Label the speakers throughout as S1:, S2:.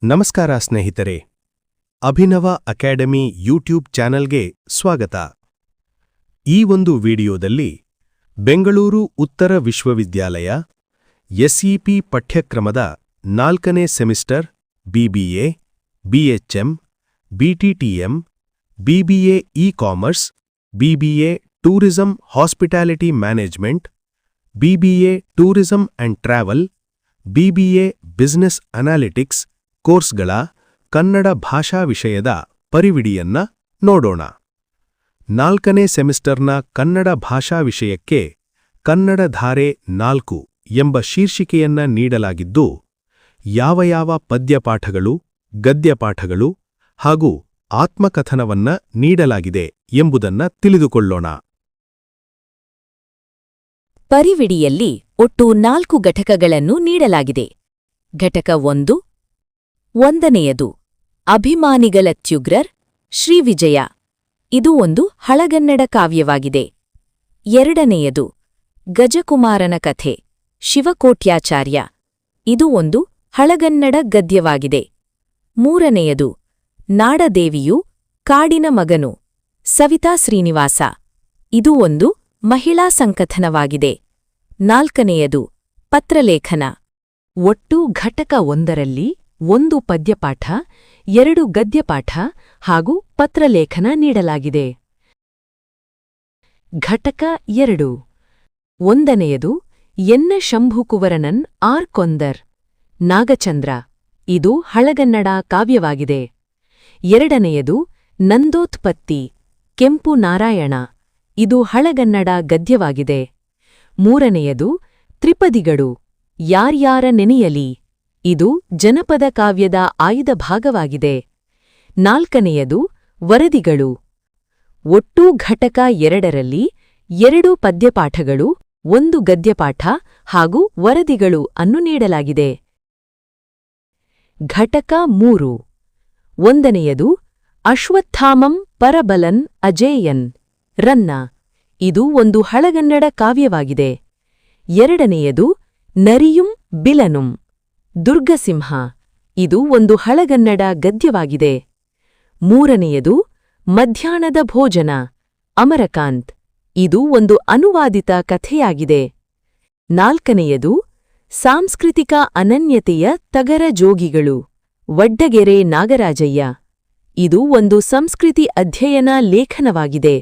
S1: ನಮಸ್ಕಾರ ಸ್ನೇಹಿತರೆ, Abhinava academy YouTube ಚಾನೆಲ್ಗೆ ಸ್ವಾಗತ. ಈ ಒಂದು ವಿಡಿಯೋದಲ್ಲಿ ಬೆಂಗಳೂರು ಉತ್ತರ ವಿಶ್ವವಿದ್ಯಾಲಯ ಎಸ್ಇಪಿ ಪಠ್ಯಕ್ರಮದ 4ನೇ semester BBA, BHM, BTTM, BBA ecommerce, BBA tourism hospitality management, BBA tourism and travel, BBA business analytics ಕೋರ್ಸ್ಗಳ ಕನ್ನಡ ಭಾಷಾ ವಿಷಯದ ಪರಿವಿಡಿಯನ್ನ ನೋಡೋಣ. 4ನೇ ಸೆಮಿಸ್ಟರ್ನ ಕನ್ನಡ ಭಾಷಾ ವಿಷಯಕ್ಕೆ ಕನ್ನಡ ಧಾರೆ 4 ಎಂಬ ಶೀರ್ಷಿಕೆಯನ್ನ ನೀಡಲಾಗಿದ್ದು, ಯಾವ ಪದ್ಯಪಾಠಗಳು, ಗದ್ಯಪಾಠಗಳು ಹಾಗೂ ಆತ್ಮಕಥನವನ್ನ ನೀಡಲಾಗಿದೆ ಎಂಬುದನ್ನ ತಿಳಿದುಕೊಳ್ಳೋಣ.
S2: ಪರಿವಿಡಿಯಲ್ಲಿ ಒಟ್ಟು 4 ಘಟಕಗಳನ್ನು ನೀಡಲಾಗಿದೆ. ಘಟಕ 1 1ನೇಯದು ಅಭಿಮಾನಿಗಳತ್ಯುಗ್ರರ್ ಶ್ರೀವಿಜಯ. ಇದು ಒಂದು ಹಳಗನ್ನಡ ಕಾವ್ಯವಾಗಿದೆ. 2ನೇಯದು ಗಜಕುಮಾರನ ಕಥೆ ಶಿವಕೋಟ್ಯಾಚಾರ್ಯ. ಇದು ಒಂದು ಹಳಗನ್ನಡ ಗದ್ಯವಾಗಿದೆ. 3ನೇಯದು ನಾಡದೇವಿಯು ಕಾಡಿನ ಮಗನು ಸವಿತಾ ಶ್ರೀನಿವಾಸ. ಇದು ಒಂದು ಮಹಿಳಾ ಸಂಕಥನವಾಗಿದೆ. 4ನೇಯದು ಪತ್ರಲೇಖನ. ಒಟ್ಟು ಘಟಕ 1ರಲ್ಲಿ 1 ಪದ್ಯಪಾಠ, 2 ಗದ್ಯಪಾಠ ಹಾಗೂ ಪತ್ರಲೇಖನ ನೀಡಲಾಗಿದೆ. ಘಟಕ 2 1ನೇಯದು ಎನ್ನ ಶಂಭುಕುವರನನ್ ಆರ್ ಕೊಂದರ್ ನಾಗಚಂದ್ರ. ಇದು ಹಳಗನ್ನಡ ಕಾವ್ಯವಾಗಿದೆ. 2ನೇಯದು ನಂದೋತ್ಪತ್ತಿ ಕೆಂಪು ನಾರಾಯಣ. ಇದು ಹಳಗನ್ನಡ ಗದ್ಯವಾಗಿದೆ. 3ನೇಯದು ತ್ರಿಪದಿಗಳು ಯಾರ್ಯಾರ ನೆನೆಯಲಿ. ಇದು ಜನಪದ ಕಾವ್ಯದ ಆಯ್ದ ಭಾಗವಾಗಿದೆ. 4ನೇಯದು ವರದಿಗಳು. ಒಟ್ಟು ಘಟಕ 2ರಲ್ಲಿ 2 ಪದ್ಯಪಾಠಗಳು, 1 ಗದ್ಯಪಾಠ ಹಾಗೂ ವರದಿಗಳು ಅನ್ನು ನೀಡಲಾಗಿದೆ. ಘಟಕ 3 1ನೇಯದು ಅಶ್ವತ್ಥಾಮಂ ಪರಬಲನ್ ಅಜೇಯನ್ ರನ್ನ. ಇದು ಒಂದು ಹಳಗನ್ನಡ ಕಾವ್ಯವಾಗಿದೆ. 2ನೇಯದು ನರಿಯುಂ ಬಿಲನುಂ ದುರ್ಗಸಿಂಹ. ಇದು ಒಂದು ಹಳಗನ್ನಡ ಗದ್ಯವಾಗಿದೆ. 3ನೇಯದು ಮಧ್ಯಾಹ್ನದ ಭೋಜನ ಅಮರಕಾಂತ್. ಇದು ಒಂದು ಅನುವಾದಿತ ಕಥೆಯಾಗಿದೆ. 4ನೇಯದು ಸಾಂಸ್ಕೃತಿಕ ಅನನ್ಯತೆಯ ತಗರ ಜೋಗಿಗಳು ವಡ್ಡಗೆರೆ ನಾಗರಾಜಯ್ಯ. ಇದು ಒಂದು ಸಂಸ್ಕೃತಿ ಅಧ್ಯಯನ ಲೇಖನವಾಗಿದೆ.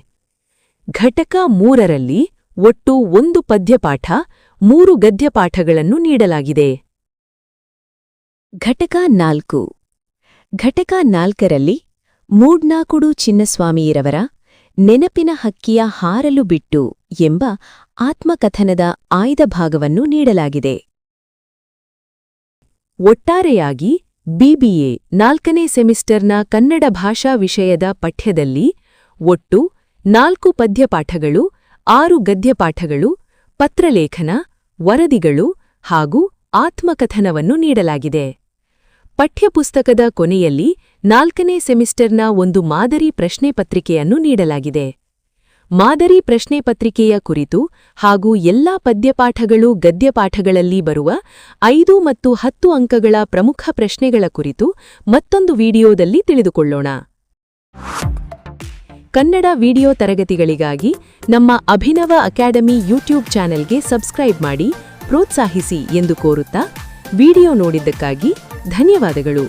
S2: ಘಟಕ 3ರಲ್ಲಿ ಒಟ್ಟು 1 ಪದ್ಯಪಾಠ, 3 ಗದ್ಯಪಾಠಗಳನ್ನು ನೀಡಲಾಗಿದೆ. ಘಟಕ 4 ಘಟಕ 4ರಲ್ಲಿ ಮೂಡ್ನಾಕುಡು ಚಿನ್ನಸ್ವಾಮಿಯರವರ ನೆನಪಿನ ಹಕ್ಕಿಯ ಹಾರಲು ಬಿಟ್ಟು ಎಂಬ ಆತ್ಮಕಥನದ ಆಯ್ದ ಭಾಗವನ್ನು ನೀಡಲಾಗಿದೆ. ಒಟ್ಟಾರೆಯಾಗಿ ಬಿಬಿಎ 4ನೇ ಸೆಮಿಸ್ಟರ್ನ ಕನ್ನಡ ಭಾಷಾ ವಿಷಯದ ಪಠ್ಯದಲ್ಲಿ ಒಟ್ಟು 4 ಪದ್ಯಪಾಠಗಳು, 6 ಗದ್ಯಪಾಠಗಳು, ಪತ್ರಲೇಖನ, ವರದಿಗಳು ಹಾಗೂ ಆತ್ಮಕಥನವನ್ನು ನೀಡಲಾಗಿದೆ. ಪಠ್ಯಪುಸ್ತಕದ ಕೊನೆಯಲ್ಲಿ 4ನೇ ಸೆಮಿಸ್ಟರ್ನ ಒಂದು ಮಾದರಿ ಪ್ರಶ್ನೆ ಪತ್ರಿಕೆಯನ್ನು ನೀಡಲಾಗಿದೆ. ಮಾದರಿ ಪ್ರಶ್ನೆ ಪತ್ರಿಕೆಯ ಕುರಿತು ಹಾಗೂ ಎಲ್ಲಾ ಪದ್ಯಪಾಠಗಳು, ಗದ್ಯಪಾಠಗಳಲ್ಲಿ ಬರುವ 5 ಮತ್ತು 10 ಅಂಕಗಳ ಪ್ರಮುಖ ಪ್ರಶ್ನೆಗಳ ಕುರಿತು ಮತ್ತೊಂದು ವಿಡಿಯೋದಲ್ಲಿ ತಿಳಿದುಕೊಳ್ಳೋಣ. ಕನ್ನಡ ವಿಡಿಯೋ ತರಗತಿಗಳಿಗಾಗಿ ನಮ್ಮ ಅಭಿನವ ಅಕಾಡೆಮಿ ಯೂಟ್ಯೂಬ್ ಚಾನೆಲ್ಗೆ ಸಬ್ಸ್ಕ್ರೈಬ್ ಮಾಡಿ ಪ್ರೋತ್ಸಾಹಿಸಿ ಎಂದು ಕೋರುತ್ತಾ, ವಿಡಿಯೋ ನೋಡಿದ್ದಕ್ಕಾಗಿ ಧನ್ಯವಾದಗಳು.